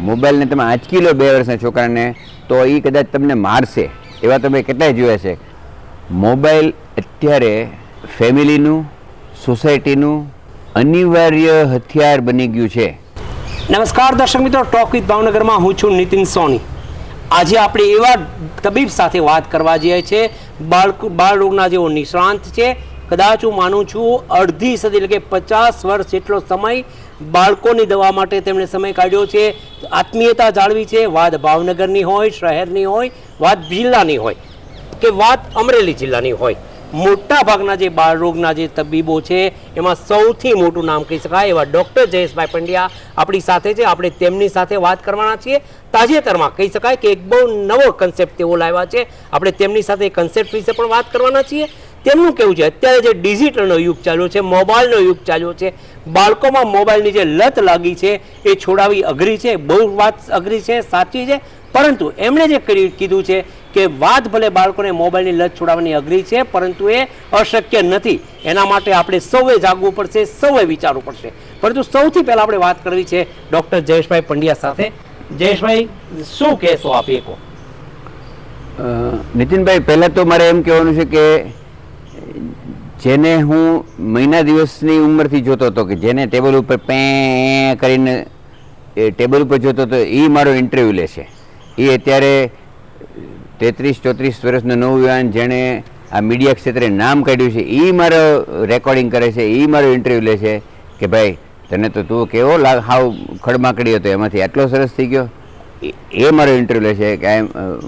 મોબાઈલને તમે આંચકી લો 2 વર્ષના છોકરાને તો એ કદાચ તમને મારશે, એવા તમે કેટલાય જોયા છે. મોબાઈલ અત્યારે ફેમિલીનું, સોસાયટીનું અનિવાર્ય હથિયાર બની ગયું છે. નમસ્કાર દર્શક મિત્રો, ટોક વિથ ભાવનગરમાં હું છું નીતિન સોની. આજે આપણે એવા તબીબ સાથે વાત કરવા જઈએ છીએ, બાળ રોગના જેઓ નિષ્ણાંત છે. કદાચ હું માનું છું અડધી સદી એટલે કે 50 વર્ષ જેટલો સમય બાળકોની દવા માટે તેમણે સમય કાઢ્યો છે. આત્મીયતા જાળવી છે. વાત ભાવનગરની હોય, શહેરની હોય, વાત જિલ્લાની હોય કે વાત અમરેલી જિલ્લાની હોય, મોટા ભાગના જે બાળ રોગના જે તબીબો છે એમાં સૌથી મોટું નામ કહી શકાય એવા ડૉક્ટર જયેશભાઈ પંડ્યા આપણી સાથે છે. આપણે તેમની સાથે વાત કરવાના છીએ. તાજેતરમાં કહી શકાય કે એક બહુ નવો કન્સેપ્ટ તેઓ લાવ્યા છે. આપણે તેમની સાથે કન્સેપ્ટ વિશે પણ વાત કરવાના છીએ. તેમનું કેવું છે, અત્યારે જે ડિજિટલનો યુગ ચાલ્યો છે, મોબાઈલનો યુગ ચાલ્યો છે, બાળકોમાં મોબાઈલની જે લત લાગી છે એ છોડાવી અઘરી છે. બહુ વાત અઘરી છે, સાચી છે, પરંતુ એમણે જે કીધું છે કે વાત ભલે બાળકોને મોબાઈલની લત છોડાવવાની અઘરી છે, પરંતુ એ અશક્ય નથી. એના માટે આપણે સૌએ જાગવું પડશે, સૌએ વિચારવું પડશે. પરંતુ સૌથી પહેલાં આપણે વાત કરવી છે ડૉક્ટર જયેશભાઈ પંડ્યા સાથે. જયેશભાઈ, શું કહેશો આપ એ કહો? નીતિનભાઈ, પહેલાં તો મારે એમ કહેવાનું છે કે જેને હું મહિના દિવસની ઉંમરથી જોતો હતો, કે જેને ટેબલ ઉપર પે કરીને ટેબલ ઉપર જોતો હતો, એ મારો ઇન્ટરવ્યૂ લે છે. એ અત્યારે 33-34 વર્ષનો નવયુવાન જેણે આ મીડિયા ક્ષેત્રે નામ કાઢ્યું છે, એ મારો રેકોર્ડિંગ કરે છે, એ મારો ઇન્ટરવ્યૂ લે છે કે ભાઈ તને તો તું કેવો હાવ ખડમાકડી હતો, એમાંથી આટલો સરસ થઈ ગયો. એ મારો ઇન્ટરવ્યૂ લે છે કે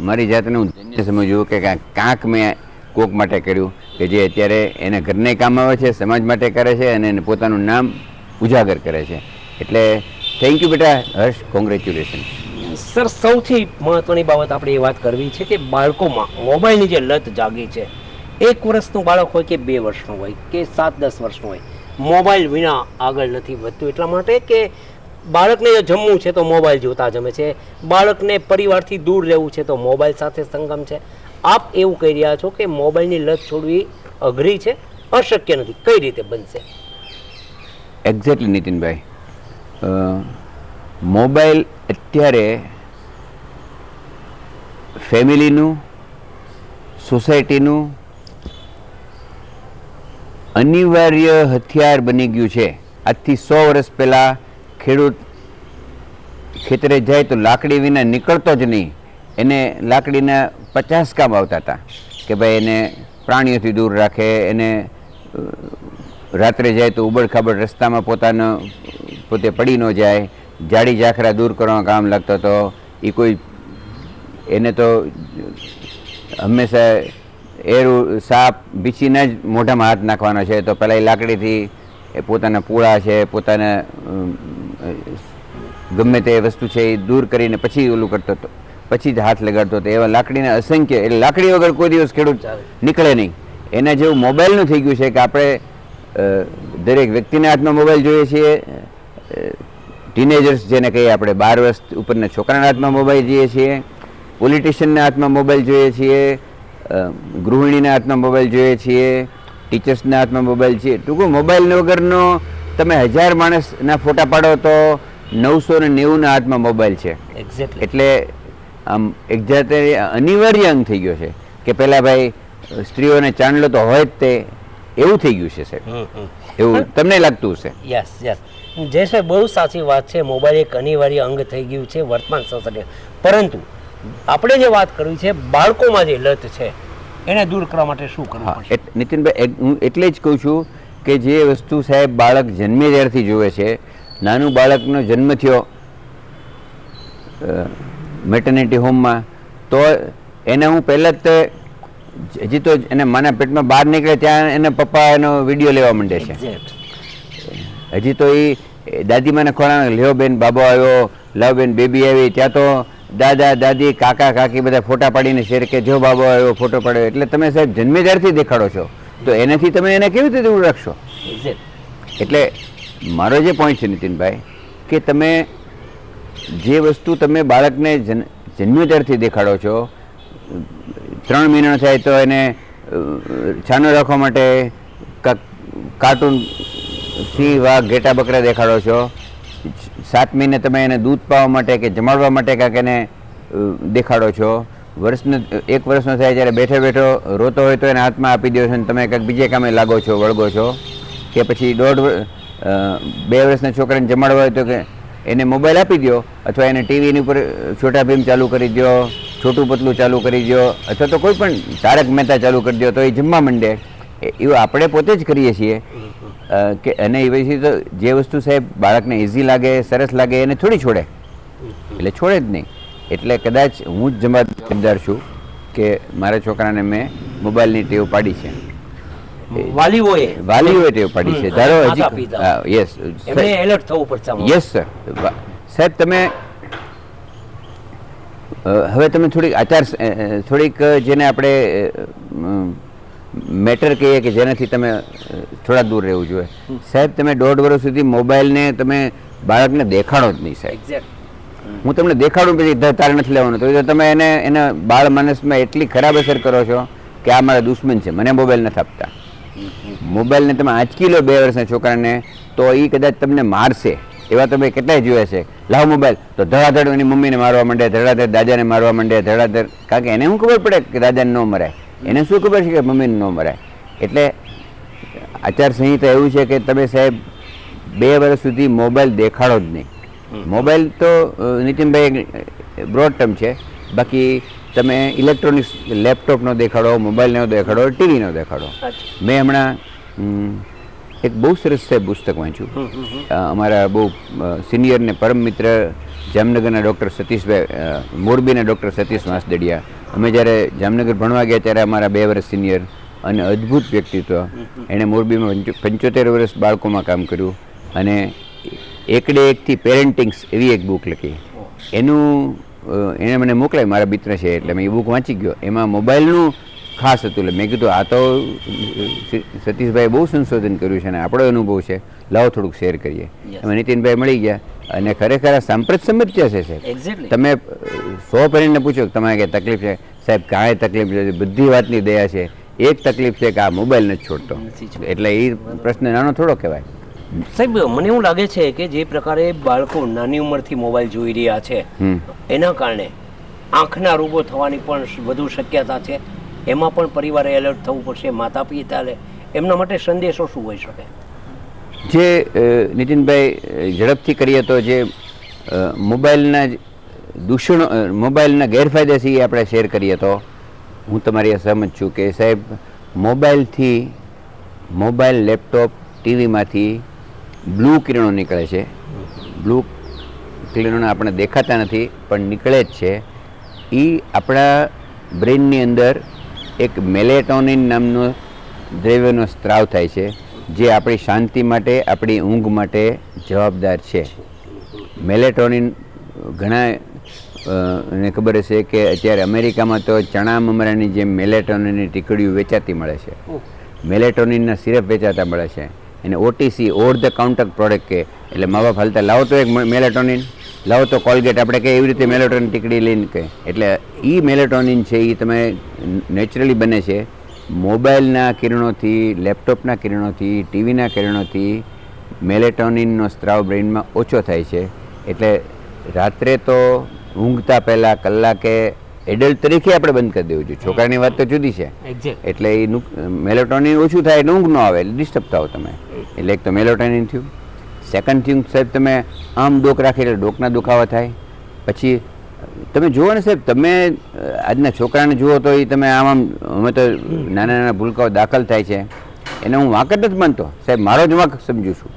મારી જાતને હું ધન્ય સમજવું કે કાંક મેં કોક માટે કર્યું કે જે અત્યારે એના ઘરને કામ આવે છે, સમાજ માટે કરે છે અને એને પોતાનું નામ ઉજાગર કરે છે. એટલે થેન્ક યુ બેટા હર્ષ, કોંગ્રેચ્યુલેશન. સર, સૌથી મહત્વની બાબત આપણે એ વાત કરવી છે કે બાળકોમાં મોબાઈલની જે લત જાગી છે, 1 વર્ષનું બાળક હોય કે 2 વર્ષનું હોય કે 7-10 વર્ષનું હોય, મોબાઈલ વિના આગળ નથી વધતું. એટલા માટે કે બાળકને જમવું છે તો મોબાઈલ જોતા જમે છે, બાળકને પરિવારથી દૂર રહેવું છે તો મોબાઈલ સાથે સંગમ છે. આપ એવું કહી રહ્યા છો કે મોબાઈલની લત છોડવી અઘરી છે, અશક્ય નથી. કઈ રીતે બનશે? એક્ઝેક્ટલી નીતિનભાઈ, મોબાઈલ અત્યારે ફેમિલીનું, સોસાયટીનું અનિવાર્ય હથિયાર બની ગયું છે. આજથી 100 વર્ષ પહેલાં ખેડૂત ખેતરે જાય તો લાકડી વિના નીકળતો જ નહીં. એને લાકડીના 50 કામ આવતા હતા કે ભાઈ એને પ્રાણીઓથી દૂર રાખે, એને રાત્રે જાય તો ઉબડ-ખાબડ રસ્તામાં પોતે પડી ન જાય, જાડી ઝાખરા દૂર કરવાનું કામ લાગતો હતો. એ કોઈ એને તો હંમેશા સાપ બીછીને જ મોઢામાં હાથ નાખવાનો છે, તો પહેલાં એ લાકડીથી પોતાના પૂળા છે, પોતાના ગમે તે વસ્તુ છે એ દૂર કરીને પછી ઓલું કરતો હતો, પછી જ હાથ લગાડતો હતો. એવા લાકડીના અસંખ્ય, એટલે લાકડી વગર કોઈ દિવસ ખેડૂત નીકળે નહીં. એના જેવું મોબાઈલનું થઈ ગયું છે કે આપણે દરેક વ્યક્તિના હાથમાં મોબાઈલ જોઈએ છીએ. ટીનેજર્સ જેને કહીએ આપણે, 12 વર્ષ ઉપરના છોકરાના હાથમાં મોબાઈલ જોઈએ છીએ, પોલિટિશિયનના હાથમાં મોબાઈલ જોઈએ છીએ, ગૃહિણીના હાથમાં મોબાઈલ જોઈએ છીએ, ટીચર્સના હાથમાં મોબાઈલ છે. ટૂંકું મોબાઈલ વગરનો તમે 1000 માણસના ફોટા પાડો તો 990ના હાથમાં મોબાઈલ છે. એટલે આમ એક જાતે અનિવાર્ય અંગ થઈ ગયો છે કે પહેલાં ભાઈ સ્ત્રીઓને ચાંદલો તો હોય જ તે, એવું થઈ ગયું છે સાહેબ. એવું તમને લાગતું હશે? યસ યસ જયેશભાઈ, બહુ સાચી વાત છે. મોબાઈલ એક અનિવાર્ય અંગ થઈ ગયું છે વર્તમાન સોસાયટી. પરંતુ આપણે જે વાત કરવી છે, બાળકોમાં જે લત છે એને દૂર કરવા માટે શું કરવું પડશે? નીતિનભાઈ, હું એટલે જ કહું છું કે જે વસ્તુ સાહેબ બાળક જન્મે ત્યારથી જોવે છે, નાનું બાળકનો જન્મ થયો મેટર્નિટી હોમમાં, તો એને હું પહેલાં જ હજી તો એને માના પેટમાં બહાર નીકળે ત્યાં એના પપ્પા એનો વિડીયો લેવા માંડે છે. હજી તો એ દાદીમાને ખોળામાં લ્યો બેન બાબો આવ્યો, લાવ બેન બેબી આવી, ત્યાં તો દાદા દાદી કાકા કાકી બધા ફોટા પાડીને શેર કે જો બાબો આવ્યો ફોટો પાડ્યો. એટલે તમે સાહેબ જન્મે ત્યારથી દેખાડો છો, તો એનાથી તમે એને કેવી રીતે દૂર રાખશો? એટલે મારો જે પોઈન્ટ છે નીતિનભાઈ, કે તમે જે વસ્તુ તમે બાળકને જન્મ્યો ત્યારથી દેખાડો છો, 3 મહિના થાય તો એને છાનો રાખવા માટે કાર્ટૂન સિંહ વાઘ ઘેટા બકરા દેખાડો છો, 7 મહિને તમે એને દૂધ પાવા માટે કે જમાડવા માટે કાંઈક એને દેખાડો છો. વર્ષનો 1 વર્ષનો થાય જ્યારે બેઠો બેઠો રોતો હોય તો એના હાથમાં આપી દો છો અને તમે કાંઈક બીજે કામે લાગો છો, વળગો છો. કે પછી 2 વર્ષના છોકરાને જમાડવા હોય તો કે એને મોબાઈલ આપી દો, અથવા એને ટીવીની ઉપર છોટા ભીમ ચાલુ કરી દો, છોટું પતલું ચાલુ કરી દો, અથવા તો કોઈ પણ તારક મહેતા ચાલુ કરી દો તો એ જમવા માંડે. એવું આપણે પોતે જ કરીએ છીએ. કે અને એ પછી તો જે વસ્તુ સાહેબ બાળકને ઇઝી લાગે, સરસ લાગે, એને થોડી છોડે, એટલે છોડે જ નહીં. એટલે કદાચ હું જ જવાબદાર છું કે મારા છોકરાને મેં મોબાઈલની ટેવ પાડી છે. વાલીઓએ ટેવ પાડી છે. ધારો હજી યસ એલર્ટ થવું પડશે. Yes sir. સાહેબ તમે હવે તમે થોડીક જેને આપણે મેટર કહીએ કે જેનાથી તમે થોડા દૂર રહેવું જોઈએ. સાહેબ તમે 1.5 વર્ષ સુધી મોબાઈલને તમે બાળકને દેખાડો જ નહીં સાહેબ. હું તમને દેખાડું પછી તારે નથી લેવાનું, તો તમે એના બાળ માનસમાં એટલી ખરાબ અસર કરો છો કે આ મારા દુશ્મન છે, મને મોબાઈલ નથી આપતા. મોબાઈલને તમે આંચકી લો 2 વર્ષના છોકરાને તો એ કદાચ તમને મારશે. એવા તમે કેટલાય જોયા છે. લાવ મોબાઈલ તો ધડાધડ એની મમ્મીને મારવા માંડે, ધડાધડ દાદાને મારવા માંડે, ધડાધડ. કારણ કે એને શું ખબર પડે કે દાદાને ન મરાય, એને શું ખબર છે કે મમ્મીને ન મરાય. એટલે આચારસંહિતા એવું છે કે તમે સાહેબ 2 વર્ષ સુધી મોબાઈલ દેખાડો જ નહીં. મોબાઈલ તો નીતિનભાઈ બ્રોડ ટર્મ છે, બાકી તમે ઇલેક્ટ્રોનિક્સ લેપટોપનો દેખાડો, મોબાઈલનો દેખાડો, ટીવીનો દેખાડો. મેં હમણાં એક બહુ સરસ સાહેબ પુસ્તક વાંચ્યું. અમારા બહુ સિનિયર ને પરમ મિત્ર જામનગરના ડૉક્ટર સતીશભાઈ, મોરબીના ડૉક્ટર સતીશ વાંસદડિયા, અમે જ્યારે જામનગર ભણવા ગયા ત્યારે અમારા 2 વર્ષ સિનિયર અને અદ્ભુત વ્યક્તિત્વ. એણે મોરબીમાં 75 વર્ષ બાળકોમાં કામ કર્યું અને એકડે એકથી પેરેન્ટિંગ્સ એવી એક બુક લખી. એનું એણે મને મોકલાય, મારા મિત્ર છે એટલે મેં એ બુક વાંચી ગયો. એમાં મોબાઈલનું ખાસ હતું. એટલે મેં કીધું આ તો સતીશભાઈ બહુ સંશોધન કર્યું છે અને આપણો અનુભવ છે, લાવો થોડુંક શેર કરીએ. એમાં નીતિનભાઈ મળી ગયા અને ખરેખર આ સાંપ્રત સમસ્યા છે સાહેબ. તમે 100 પેરેન્ટને પૂછો કે તમારે કંઈ તકલીફ છે, સાહેબ કાંઈ તકલીફ નથી, બધી વાતની દયા છે. એક તકલીફ છે કે આ મોબાઈલ નથી છોડતો. એટલે એ પ્રશ્ન નાનો થોડો કહેવાય સાહેબ. મને એવું લાગે છે કે જે પ્રકારે બાળકો નાની ઉંમરથી મોબાઈલ જોઈ રહ્યા છે એના કારણે આંખના રોગો થવાની પણ વધુ શક્યતા છે. એમાં પણ પરિવારે એલર્ટ થવું પડશે, માતા પિતાએ. એમના માટે સંદેશો શું હોઈ શકે? જે નીતિનભાઈ ઝડપથી કરીએ તો જે મોબાઈલના દૂષણો, મોબાઈલના ગેરફાયદા છે એ આપણે શેર કરીએ તો હું તમારી સહમત છું કે સાહેબ મોબાઈલ, લેપટોપ, ટીવીમાંથી બ્લુ કિરણો નીકળે છે. બ્લુ કિરણો આપણે દેખાતા નથી પણ નીકળે જ છે. એ આપણા બ્રેઇનની અંદર એક મેલેટોનિન નામનો દ્રવ્યનો સ્ત્રાવ થાય છે જે આપણી શાંતિ માટે, આપણી ઊંઘ માટે જવાબદાર છે. મેલેટોનિન ઘણા ને ખબર હશે કે અત્યારે અમેરિકામાં તો ચણા મમરાની જેમ મેલેટોનિનની ટીકડીઓ વેચાતી મળે છે. મેલેટોનિનના સિરપ વેચાતા મળે છે. એને OTC over the counter product કે. એટલે મા બાપ હાલતા લાવો તો એક મેલેટોનિન, લાવો તો કોલગેટ, આપણે કે એવી રીતે મેલેટોનિન ટીકડી લઈને કહે. એટલે એ મેલેટોનિન છે એ તમે નેચરલી બને છે મોબાઈલના કિરણોથી, લેપટોપના કિરણોથી, ટીવીના કિરણોથી. મેલેટોનિનનો સ્ત્રાવ બ્રેઇનમાં ઓછો થાય છે. એટલે રાત્રે તો ઊંઘતા પહેલાં કલાકે એડલ્ટ તરીકે આપણે બંધ કરી દેવું જોઈએ. છોકરાની વાત તો જુદી છે. એટલે એ મેલેટોનિન ઓછું થાય એટલે ઊંઘ ન આવે, એટલે ડિસ્ટર્બ થાવ તમે. એટલે એક તો મેલેટોનિન થયું. સેકન્ડ થિંગ સાહેબ, તમે આમ ડોક રાખી એટલે ડોકના દુખાવા થાય. પછી તમે જુઓ ને સાહેબ, તમે આજના છોકરાને જુઓ તો એ તમે આમ અમે તો નાના નાના ભૂલકાઓ દાખલ થાય છે એને હું વાંક જ નથી માનતો સાહેબ, મારો જ વાંક સમજું છું.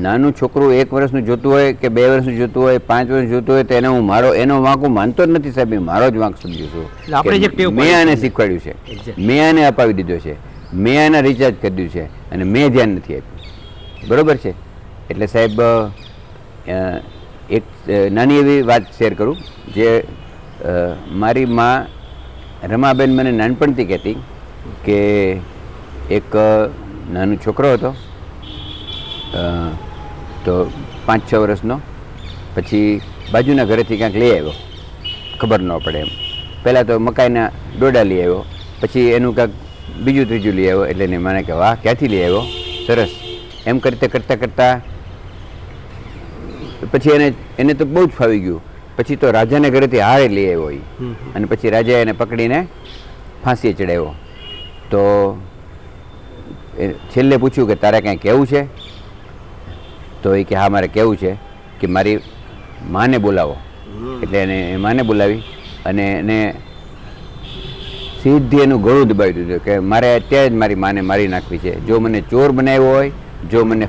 નાનું છોકરું 1 વર્ષનું જોતું હોય કે 2 વર્ષનું જોતું હોય, 5 વર્ષનું જોતું હોય તો એને હું એનો વાંક હું માનતો જ નથી સાહેબ, મારો જ વાંક સમજું છું. મેં આને શીખવાડ્યું છે, મેં આને અપાવી દીધો છે, મેં આને રિચાર્જ કરી દીધું છે અને મેં ધ્યાન નથી આપ્યું. બરાબર છે. એટલે સાહેબ એક નાની એવી વાત શેર કરું જે મારી મા રમાબેન મને નાનપણથી કહેતી કે એક નાનો છોકરો હતો તો 5-6 વર્ષનો. પછી બાજુના ઘરેથી ક્યાંક લઈ આવ્યો, ખબર ન પડે એમ. પહેલાં તો મકાઈના ડોડા લઈ આવ્યો, પછી એનું કાંઈક બીજું ત્રીજું લઈ આવ્યો. એટલે એને મને કે વાહ ક્યાંથી લઈ આવ્યો, સરસ. એમ કરતાં પછી એને તો બહુ જ ફાવી ગયું. પછી તો રાજાને ઘરેથી હારે લઈ આવ્યો એ, અને પછી રાજાએ એને પકડીને ફાંસીએ ચડાવ્યો. તો છેલ્લે પૂછ્યું કે તારે કાંઈ કહેવું છે? તો એ કે હા મારે કહેવું છે કે મારી માને બોલાવો. એટલે એને માને બોલાવી અને એને સીધી એનું ગળું દબાવી દીધું કે મારે અત્યારે જ મારી માને મારી નાખવી છે. જો મને ચોર બનાવ્યો હોય, જો મને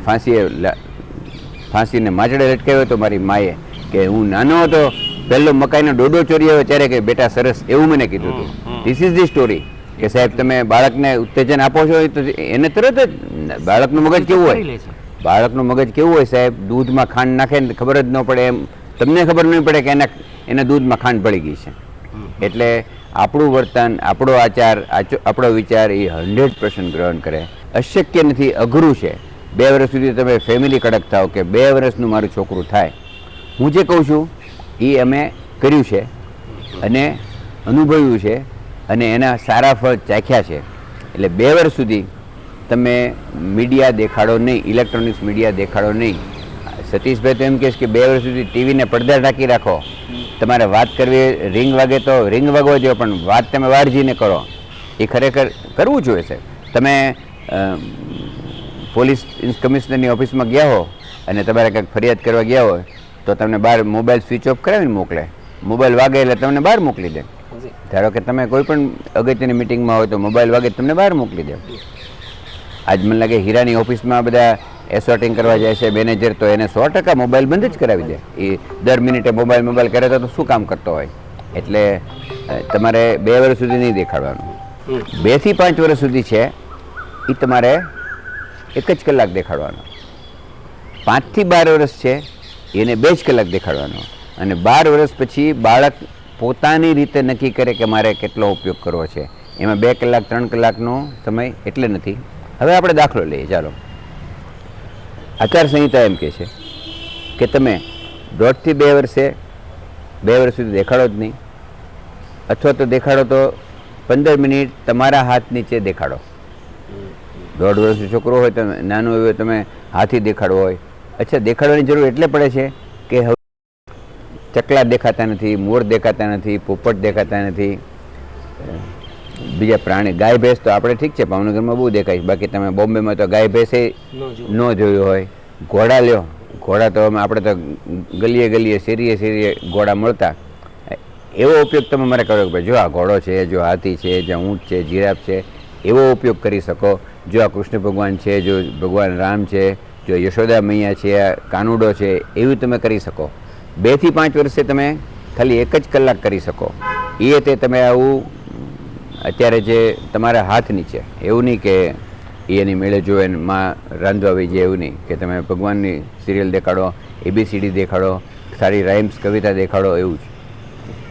ફાંસીને માચડે લટકાવ્યો તો મારી માએ, કે હું નાનો હતો પહેલો મકાઈનો ડોડો ચોરી આવ્યો ત્યારે કે બેટા સરસ, એવું મને કીધું હતું. This is the story. કે સાહેબ તમે બાળકને ઉત્તેજન આપો છો તો એને તરત જ બાળકનું મગજ કેવું હોય, બાળકનું મગજ કેવું હોય સાહેબ, દૂધમાં ખાંડ નાખે ને ખબર જ ન પડે, એમ તમને ખબર નહીં પડે કે એના દૂધમાં ખાંડ પડી ગઈ છે. એટલે આપણું વર્તન, આપણો આચાર, આપણો વિચાર એ 100% ગ્રહણ કરે. અશક્ય નથી, અઘરું છે. 2 વર્ષ સુધી તમે ફેમિલી કડક થાવ કે 2 વર્ષનું મારું છોકરું થાય. હું જે કહું છું એ અમે કર્યું છે અને અનુભવ્યું છે અને એના સારા ફળ ચાખ્યા છે. એટલે 2 વર્ષ સુધી તમે મીડિયા દેખાડો નહીં, ઇલેક્ટ્રોનિક્સ મીડિયા દેખાડો નહીં. સતીશભાઈ તો એમ કહેશ કે 2 વર્ષ સુધી ટીવીને પડદા ઢાંકી રાખો. તમારે વાત કરવી, રિંગ વાગે તો રિંગ વાગવા જોઈએ, પણ વાત તમે વારજીને કરો. એ ખરેખર કરવું જોઈએ સાહેબ. તમે પોલીસ કમિશનરની ઓફિસમાં ગયા હો અને તમારે કંઈક ફરિયાદ કરવા ગયા હોય તો તમને બહાર મોબાઈલ સ્વિચ ઓફ કરાવીને મોકલે. મોબાઈલ વાગે એટલે તમને બહાર મોકલી દે. ધારો કે તમે કોઈ પણ અગત્યની મિટિંગમાં હોય તો મોબાઈલ વાગે તમને બહાર મોકલી દે. આજ મને લાગે હીરાની ઓફિસમાં બધા એસોર્ટિંગ કરવા જાય છે મેનેજર, તો એને 100% મોબાઈલ બંધ જ કરાવી દે. એ દર મિનિટે મોબાઈલ કરે તો શું કામ કરતો હોય. એટલે તમારે 2 વર્ષ સુધી નહીં દેખાડવાનું. 2 થી 5 વર્ષ સુધી છે એ તમારે 1 જ કલાક દેખાડવાનો. 5 થી 12 વર્ષ છે એને 2 જ કલાક દેખાડવાનો. અને 12 વર્ષ પછી બાળક પોતાની રીતે નક્કી કરે કે મારે કેટલો ઉપયોગ કરવો છે. એમાં 2 કલાક 3 કલાકનો સમય એટલે નથી. હવે આપણે દાખલો લઈએ. ચાલો, આચારસંહિતા એમ કહે છે કે તમે 1.5 થી 2 વર્ષે 2 વર્ષ સુધી દેખાડો જ નહીં, અથવા તો દેખાડો તો 15 મિનિટ તમારા હાથ નીચે દેખાડો. 1.5 વર્ષનું છોકરો હોય તો નાનું એવું તમે હાથી દેખાડવો હોય. અચ્છા, દેખાડવાની જરૂર એટલે પડે છે કે હવે ચકલા દેખાતા નથી, મોર દેખાતા નથી, પોપટ દેખાતા નથી, બીજા પ્રાણી, ગાય ભેંસ તો આપણે ઠીક છે ભાવનગરમાં બહુ દેખાય, બાકી તમે બોમ્બેમાં તો ગાય ભેંસે ન જોયું હોય. ઘોડા લ્યો, ઘોડા તો આપણે તો ગલીએ ગલીએ શેરીએ ઘોડા મળતા. એવો ઉપયોગ તમે મારે કરો કે ભાઈ જો આ ઘોડો છે, જો હાથી છે, જો ઊંટ છે, જીરાફ છે, એવો ઉપયોગ કરી શકો. જો આ કૃષ્ણ ભગવાન છે, જો ભગવાન રામ છે, જો યશોદા મૈયા છે, આ કાનુડો છે, એવું તમે કરી શકો. 2 થી 5 વર્ષે તમે ખાલી 1 જ કલાક કરી શકો. એ તે તમે આવું અત્યારે જે તમારા હાથ નીચે, એવું નહીં કે એની મેળે જો એને માં રાંધવા આવી જાય, એવું નહીં કે તમે ભગવાનની સિરિયલ દેખાડો, ABCD દેખાડો, સારી રાઇમ્સ કવિતા દેખાડો, એવું જ.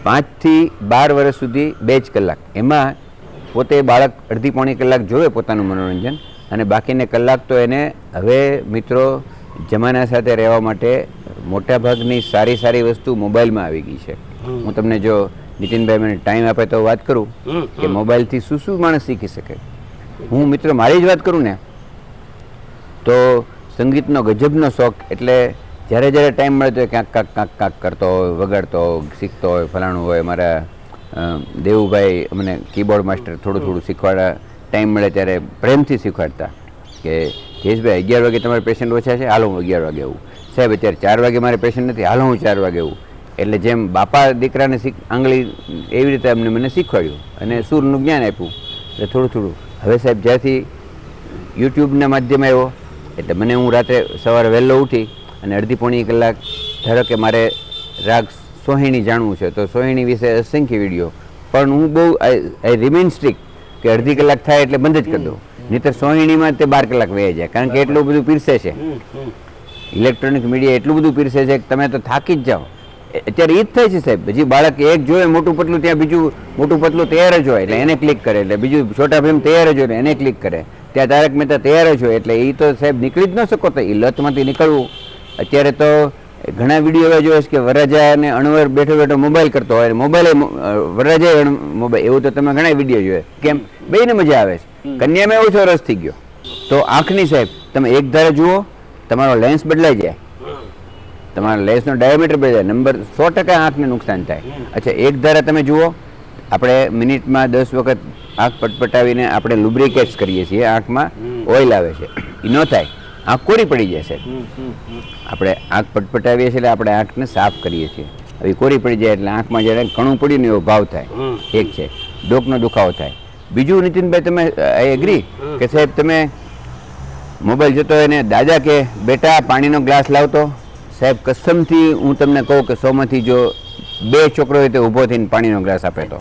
5 થી 12 વર્ષ સુધી 2 જ કલાક. એમાં પોતે બાળક અડધી પોણી કલાક જોવે પોતાનું મનોરંજન, અને બાકીને કલાક તો એને હવે મિત્રો જમાના સાથે રહેવા માટે મોટાભાગની સારી વસ્તુ મોબાઈલમાં આવી ગઈ છે. હું તમને જો નીતિનભાઈ મને ટાઈમ આપે તો વાત કરું કે મોબાઈલથી શું માણસ શીખી શકે. હું મિત્રો મારી જ વાત કરું ને તો સંગીતનો ગજબનો શોખ. એટલે જ્યારે ટાઈમ મળે તો કાંક કરતો હોય, વગાડતો હોય, શીખતો હોય, ફલાણું હોય. મારા દેવુભાઈ અમને કીબોર્ડ માસ્ટર થોડું શીખવાડવા ટાઈમ મળે ત્યારે પ્રેમથી શીખવાડતા કે જયેશભાઈ 11 વાગે તમારે પેશન્ટ ઓછા છે, હાલો હું 11 વાગે આવું. સાહેબ અત્યારે 4 વાગે મારે પેશન્ટ નથી, હાલો હું 4 વાગે આવું. એટલે જેમ બાપા દીકરાને આંગળી એવી રીતે અમને મને શીખવાડ્યું અને સૂરનું જ્ઞાન આપ્યું. એટલે થોડું હવે સાહેબ જ્યારથી યુટ્યુબના માધ્યમ આવ્યો એટલે મને હું રાત્રે સવારે વહેલો ઉઠી અને અડધી પોણી કલાક, ધારો કે મારે રાગ સોહિણી જાણવું છે તો સોહિણી વિશે અસંખ્ય વિડીયો, પણ હું બહુ આઈ રિમેન સ્ટ્રિક્ટ કે અડધી કલાક થાય એટલે બંધ જ કરી દઉં. નહીંતર સોહિણીમાં તે 12 કલાક વહી જાય, કારણ કે એટલું બધું પીરસે છે. ઇલેક્ટ્રોનિક મીડિયા એટલું બધું પીરસે છે કે તમે તો થાકી જ જાઓ. અત્યારે એ જ થાય છે સાહેબ. હજી બાળક એક જોવે મોટું પતલું, ત્યાં બીજું મોટું પતલું તૈયાર જ હોય એટલે એને ક્લિક કરે, એટલે બીજું છોટા ભીમ તૈયાર જ હોય એને ક્લિક કરે, ત્યાં તારક મહેતા તૈયાર જ હોય. એટલે એ તો સાહેબ નીકળી જ ન શકો. તો એ લતમાંથી નીકળવું. અત્યારે તો ઘણા વિડીયો એવા જોઈશ કે વરરાજા અને અણવર બેઠો મોબાઈલ કરતો હોય, મોબાઈલ વરરાજા મોબાઈલ, એવું તો તમે ઘણા વિડીયો જોયે. કેમ? બેયને મજા આવે છે. કન્યામાં એવો છો રસ થઈ ગયો. તો આંખની સાહેબ તમે એક ધારે જુઓ, તમારો લેન્સ બદલાઈ જાય. તમારા લેન્સનો ડાયામીટર બદલાઈ જાય. નંબર 100% આંખને નુકસાન થાય. અચ્છા, એક ધારા તમે જુઓ, આપણે મિનિટમાં 10 વખત આંખ પટપટાવીને આપણે લુબ્રિકેટ્સ કરીએ છીએ, આંખમાં ઓઇલ આવે છે, એ ન થાય, આંખ કોરી પડી જાય છે. આપણે આંખ પટપટાવીએ છીએ એટલે આપણે આંખને સાફ કરીએ છીએ, હવે કોરી પડી જાય એટલે આંખમાં જ્યારે કણું પડ્યું ને એવો ભાવ થાય. એક છે, ડોકનો દુખાવો થાય. બીજું, નીતિનભાઈ, તમે આઈ એગ્રી કે સાહેબ તમે મોબાઈલ જોતો હોય ને દાદા કે બેટા પાણીનો ગ્લાસ લાવતો, સાહેબ કસમથી હું તમને કહું કે 100માંથી જો 2 છોકરો હોય તો ઊભો થઈને પાણીનો ગ્લાસ આપે તો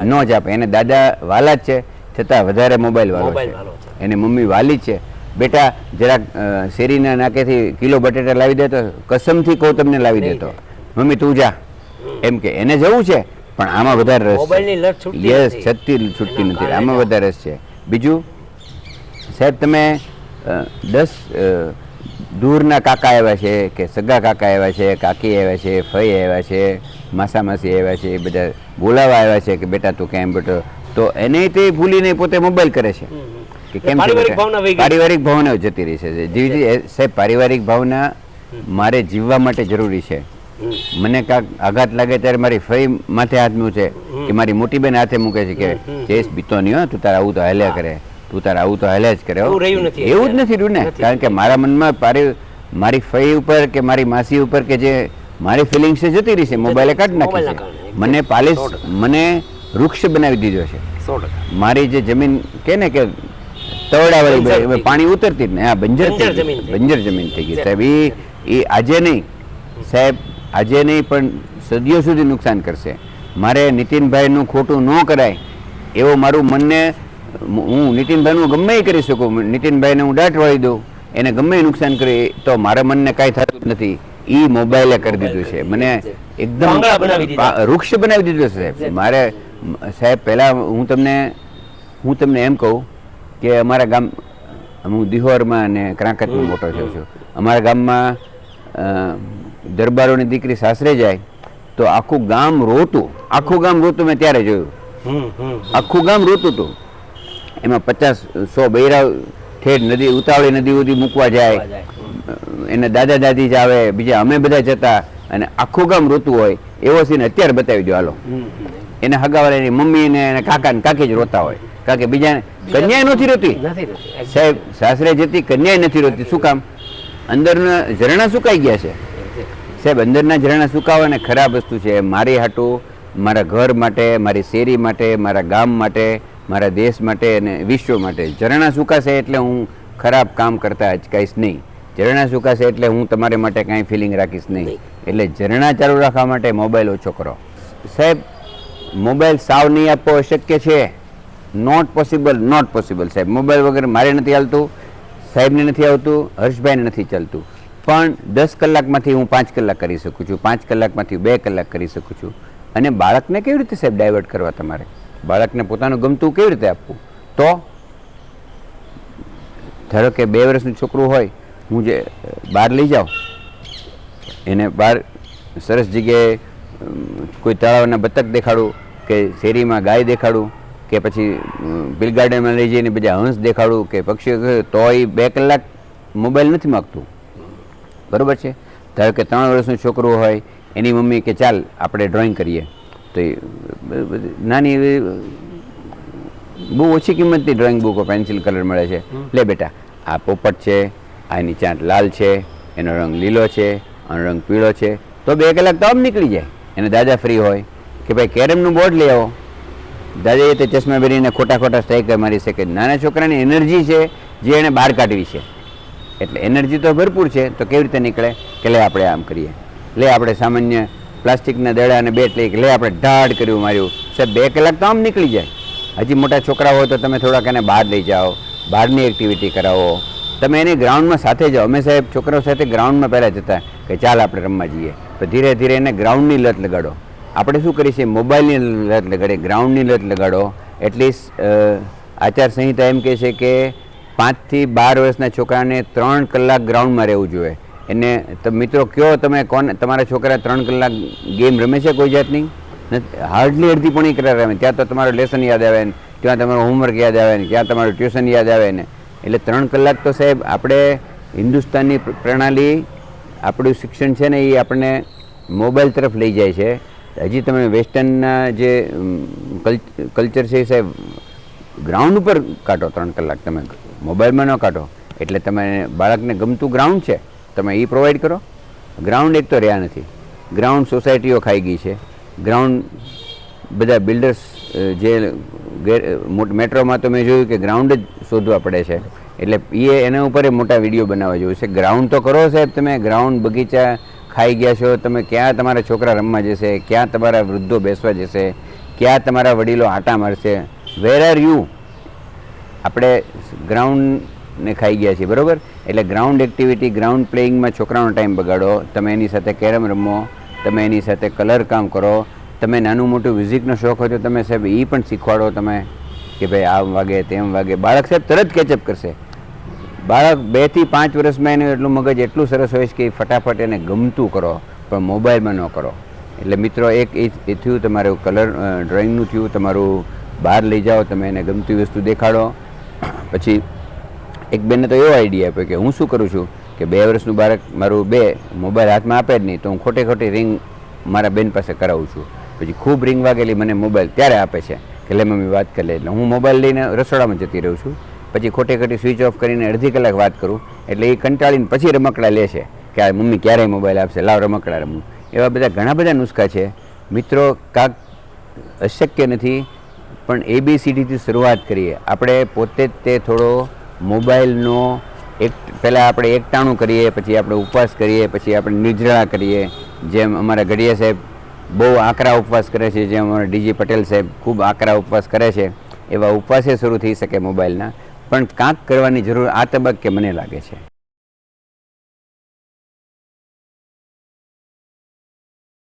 ન જ આપે. એને દાદા વાલા જ છે, છતાં વધારે મોબાઈલ વાળો છે. એને મમ્મી વાલી જ છે. બેટા જરાક શેરીના નાકેથી કિલો બટેટા લાવી દેતો, કસમથી કહું તમને લાવી દેતો. મમ્મી તું જા, એમ કે એને જવું છે પણ આમાં વધારે રસ છે. યસ, છૂટતી નથી, આમાં વધારે રસ છે. બીજું, સાહેબ તમે 10 દૂરના કાકા આવ્યા છે કે સગા કાકા આવ્યા છે, કાકી આવ્યા છે, ફઈ આવ્યા છે, માસા માસી આવ્યા છે, એ બધા બોલાવા આવ્યા છે કે બેટા તું કેમ બેટો, તો એને તે ભૂલીને પોતે મોબાઈલ કરે છે કે કેમ છે. પારિવારિક ભાવના જતી રહી છે. સાહેબ પારિવારિક ભાવના મારે જીવવા માટે જરૂરી છે. મને કાંક આઘાત લાગે ત્યારે મારી ફઈ માથે હાથ મૂકે કે મારી મોટી બેન હાથે મૂકે છે કે જયેશ બીતો નહીં હો, તું તારે આવું તો હાલ્યા કરે, તું તારે આવું તો હાલ્યા જ કરે. એવું જ નથી રહ્યું ને, કારણ કે મારા મનમાં મારી ફઈ ઉપર કે મારી માસી ઉપર કે જે મારી ફિલિંગ્સ જતી રહી છે, મોબાઈલે કાઢી નાખી છે. મને મને વૃક્ષ બનાવી દીધો છે. મારી જે જમીન કે ને કે તવડાવાળી પાણી ઉતરતી જ ને, આ બંજર જમીન થઈ ગઈ સાહેબ. એ આજે નહીં સાહેબ, આજે નહીં પણ સદીઓ સુધી નુકસાન કરશે. મારે નીતિનભાઈનું ખોટું ન કરાય એવો મારું મનને, હું નીતિનભાઈનું ગમે એ કરી શકું, નીતિનભાઈને હું દાટ વાળી દઉં, એને ગમે એ નુકસાન કરી તો મારા મનને કાંઈ થતું જ નથી. એ મોબાઈલે કરી દીધું છે, મને એકદમ વૃક્ષ બનાવી દીધું છે સાહેબ. મારે સાહેબ પહેલાં હું તમને એમ કહું કે અમારા ગામ, હું દિહોરમાં અને ક્રાંકતમાં મોટો થયો છું. અમારા ગામમાં દરબારોની દીકરી સાસરે જાય તો આખું ગામ રોતું મેં ત્યારે જોયું. આખું ગામ રોતું હતું. એમાં 50-100 બૈરા ઠેઠ નદી, ઉતાવળી નદી સુધી મૂકવા જાય, એને દાદા દાદી જ આવે, બીજા અમે બધા જતા, અને આખું ગામ રોતું હોય એવો સીન અત્યારે બતાવી દો હાલો. એને હગાવાળા એની મમ્મી ને કાકા ને કાકી જ રોતા હોય, કારણ કે બીજાને કન્યા નથી રોતી સાહેબ. સાસરે જતી કન્યા નથી રોતી. શું કામ? અંદરના ઝરણા સુકાઈ ગયા છે સાહેબ. અંદરના ઝરણા સુકાવા ને ખરાબ વસ્તુ છે. મારી હાટું, મારા ઘર માટે, મારી શેરી માટે, મારા ગામ માટે, મારા દેશ માટે અને વિશ્વ માટે ઝરણા સુકાશે એટલે હું ખરાબ કામ કરતા અચકાઈશ નહીં. ઝરણા સુકાશે એટલે હું તમારે માટે કાંઈ ફિલિંગ રાખીશ નહીં. એટલે ઝરણા ચાલુ રાખવા માટે મોબાઈલ ઓછો કરો સાહેબ. મોબાઈલ સાવ નહીં આપવો અશક્ય છે. નોટ પોસિબલ સાહેબ. મોબાઈલ વગર મારે નથી હાલતું, સાહેબને નથી આવતું, હર્ષભાઈને નથી ચાલતું. પણ 10 કલાકમાંથી હું 5 કલાક કરી શકું છું, 5 કલાકમાંથી 2 કલાક કરી શકું છું. અને બાળકને કેવી રીતે સાહેબ ડાયવર્ટ કરવા? તમારે બાળકને પોતાનું ગમતું કેવી રીતે આપવું? તો ધારો કે 2 વર્ષનું છોકરું હોય, હું જે બહાર લઈ જાઉં, એને બહાર સરસ જગ્યાએ કોઈ તળાવના બતક દેખાડું કે શેરીમાં ગાય દેખાડું કે પછી બિલ ગાર્ડનમાં લઈ જઈને બધા હંસ દેખાડું કે પક્ષીઓ, તો એ 2 કલાક મોબાઈલ નથી માગતું. બરાબર છે? ધારો કે 3 વર્ષનું છોકરું હોય, એની મમ્મી કે ચાલ આપણે ડ્રોઈંગ કરીએ, તો એ નાની એવી બહુ ઓછી કિંમતની ડ્રોઈંગ બુકો, પેન્સિલ કલર મળે છે. લે બેટા, આ પોપટ છે, આ એની ચાંટ લાલ છે, એનો રંગ લીલો છે, આનો રંગ પીળો છે. તો 2 કલાક તો આમ નીકળી જાય. એને દાદા ફ્રી હોય કે ભાઈ કેરમનું બોર્ડ લઈ આવો, દાદાએ તે ચશ્મા પહેરીને ખોટા સ્ટ્રાઇકર મારી શકે. નાના છોકરાની એનર્જી છે જે એને બહાર કાઢવી છે. એટલે એનર્જી તો ભરપૂર છે, તો કેવી રીતે નીકળે કે લે આપણે આમ કરીએ, લે આપણે સામાન્ય પ્લાસ્ટિકના દડા અને બેટ લઈ, લે આપણે ઢાઢ કર્યું માર્યું. સાહેબ 2 કલાક તો આમ નીકળી જાય. હજી મોટા છોકરા હોય તો તમે થોડાક એને બહાર લઈ જાઓ, બહારની એક્ટિવિટી કરાવો, તમે એની ગ્રાઉન્ડમાં સાથે જાઓ. અમે સાહેબ છોકરાઓ સાથે ગ્રાઉન્ડમાં પહેલાં જતા કે ચાલ આપણે રમવા જઈએ. તો ધીરે ધીરે એને ગ્રાઉન્ડની લત લગાડો. આપણે શું કરીએ છીએ? મોબાઈલની લત લગાડે, ગ્રાઉન્ડની લત લગાડો. એટલીસ્ટ આચારસંહિતા એમ કહે છે કે 5 થી 12 વર્ષના છોકરાને 3 કલાક ગ્રાઉન્ડમાં રહેવું જોઈએ. એને મિત્રો કયો તમે કોને તમારા છોકરા 3 કલાક ગેમ રમે છે કોઈ જાતની? હાર્ડલી અડધી પણ કરે રમે. ત્યાં તો તમારું લેસન યાદ આવે ને, ત્યાં તમારું હોમવર્ક યાદ આવે ને, ત્યાં તમારું ટ્યુશન યાદ આવે ને. એટલે 3 કલાક તો સાહેબ આપણે હિન્દુસ્તાનની પ્રણાલી આપણું શિક્ષણ છે ને એ આપણને મોબાઈલ તરફ લઈ જાય છે. હજી તમે વેસ્ટર્નના જે કલ્ચર છે સાહેબ ગ્રાઉન્ડ ઉપર કાઢો 3 કલાક, તમે મોબાઈલમાં ન કાઢો. એટલે તમે બાળકને ગમતું ગ્રાઉન્ડ છે તમે એ પ્રોવાઈડ કરો. ગ્રાઉન્ડ એક તો રહ્યા નથી, ગ્રાઉન્ડ સોસાયટીઓ ખાઈ ગઈ છે, ગ્રાઉન્ડ બધા બિલ્ડર્સ જે મેટ્રોમાં તો મેં જોયું કે ગ્રાઉન્ડ જ શોધવા પડે છે. એટલે એના ઉપર મોટા વિડીયો બનાવવા જેવું છે. ગ્રાઉન્ડ તો કરો સાહેબ, તમે ગ્રાઉન્ડ બગીચા ખાઈ ગયા છો, તમે ક્યાં તમારા છોકરા રમવા જશે, ક્યાં તમારા વૃદ્ધો બેસવા જશે, ક્યાં તમારા વડીલો આટા મારશે, વેર આર યુ? આપણે ગ્રાઉન્ડને ખાઈ ગયા છીએ, બરાબર? એટલે ગ્રાઉન્ડ એક્ટિવિટી, ગ્રાઉન્ડ પ્લેઇંગમાં છોકરાનો ટાઈમ બગાડો, તમે એની સાથે કેરમ રમો, તમે એની સાથે કલર કામ કરો, તમે નાનું મોટું મ્યુઝિકનો શોખ હોય તો તમે સાહેબ એ પણ શીખવાડો તમે કે ભાઈ આમ વાગે તેમ વાગે. બાળક સાહેબ તરત કેચઅપ કરશે. બાળક 2 થી 5 વર્ષમાં એનું એટલું મગજ એટલું સરસ હોય છે કે ફટાફટ એને ગમતું કરો, પણ મોબાઈલમાં ન કરો. એટલે મિત્રો એક એ થયું તમારું કલર ડ્રોઈંગનું થયું, તમારું બહાર લઈ જાઓ, તમે એને ગમતી વસ્તુ દેખાડો. પછી એક બેનને તો એવો આઈડિયા આપ્યો કે હું શું કરું છું કે 2 વર્ષનું બાળક મારું મોબાઈલ હાથમાં આપે જ નહીં, તો હું ખોટી રિંગ મારા બેન પાસે કરાવું છું. પછી ખૂબ રિંગ વાગેલી મને મોબાઈલ ત્યારે આપે છે કે લે મમ્મી વાત કરી લે. એટલે હું મોબાઈલ લઈને રસોડામાં જતી રહું છું, પછી ખોટી સ્વિચ ઓફ કરીને અડધી કલાક વાત કરું. એટલે એ કંટાળીને પછી રમકડા લે છે કે આ મમ્મી ક્યારેય મોબાઈલ આપશે, લાવ રમકડા રમું. એવા બધા ઘણા બધા નુસ્ખા છે મિત્રો. કાંક અશક્ય નથી, પણ ABCDથી શરૂઆત કરીએ. આપણે પોતે જ તે થોડો મોબાઈલનો પહેલાં આપણે એકટાણું કરીએ, પછી આપણે ઉપવાસ કરીએ, પછી આપણે નિર્જળા કરીએ. જેમ અમારા ઘડિયા સાહેબ બહુ આકરા ઉપવાસ કરે છે, જેમ અમારા DG પટેલ સાહેબ ખૂબ આકરા ઉપવાસ કરે છે, એવા ઉપવાસે શરૂ થઈ શકે મોબાઈલના. પણ કાંક કરવાની જરૂર આ તબક્કે મને લાગે છે.